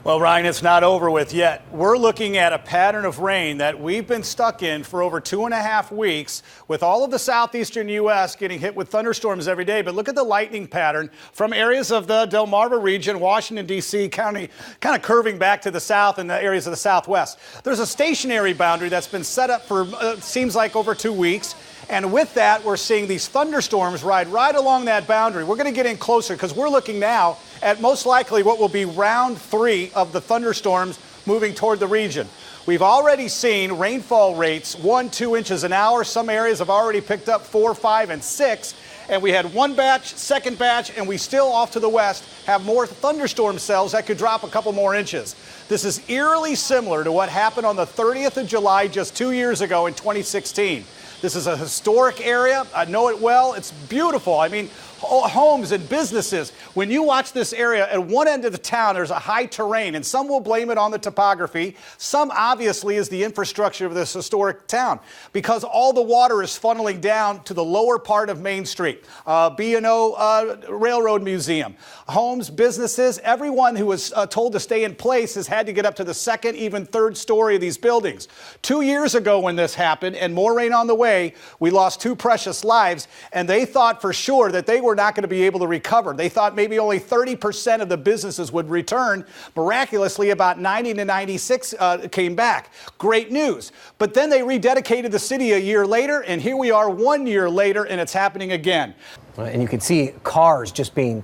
Well, Ryan, it's not over with yet. We're looking at a pattern of rain that we've been stuck in for over 2.5 weeks, with all of the southeastern U.S. getting hit with thunderstorms every day. But look at the lightning pattern from areas of the Delmarva region, Washington, D.C. County, kind of curving back to the south and the areas of the southwest. There's a stationary boundary that's been set up for, seems like, over 2 weeks. And with that, we're seeing these thunderstorms ride right along that boundary. We're going to get in closer because we're looking now at most likely what will be round 3 of the thunderstorms moving toward the region. We've already seen rainfall rates 1-2 inches an hour. Some areas have already picked up 4, 5, and 6. And we had one batch, second batch, and we still off to the west have more thunderstorm cells that could drop a couple more inches. This is eerily similar to what happened on the 30th of July just 2 years ago in 2016. This is a historic area. I know it well. It's beautiful. I mean, homes and businesses. When you watch this area, at one end of the town, there's a high terrain, and some will blame it on the topography. Some obviously is the infrastructure of this historic town, because all the water is funneling down to the lower part of Main Street. B&O Railroad Museum. Homes, businesses, everyone who was told to stay in place has had to get up to the second, even third story of these buildings. 2 years ago when this happened, and more rain on the way, we lost 2 precious lives, and they thought for sure that they were not going to be able to recover. They thought maybe only 30% of the businesses would return. Miraculously, about 90 to 96 came back. Great news. But then they rededicated the city a year later, and here we are 1 year later, and it's happening again. And you can see cars just being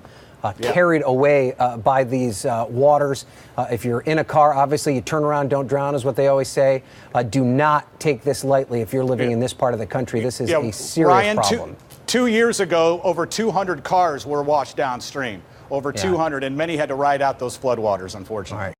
carried away by these waters. If you're in a car, obviously you turn around, don't drown is what they always say. Do not take this lightly if you're living in this part of the country. This is a serious Ryan, problem. 2 years ago, over 200 cars were washed downstream. Over 200, and many had to ride out those floodwaters, unfortunately.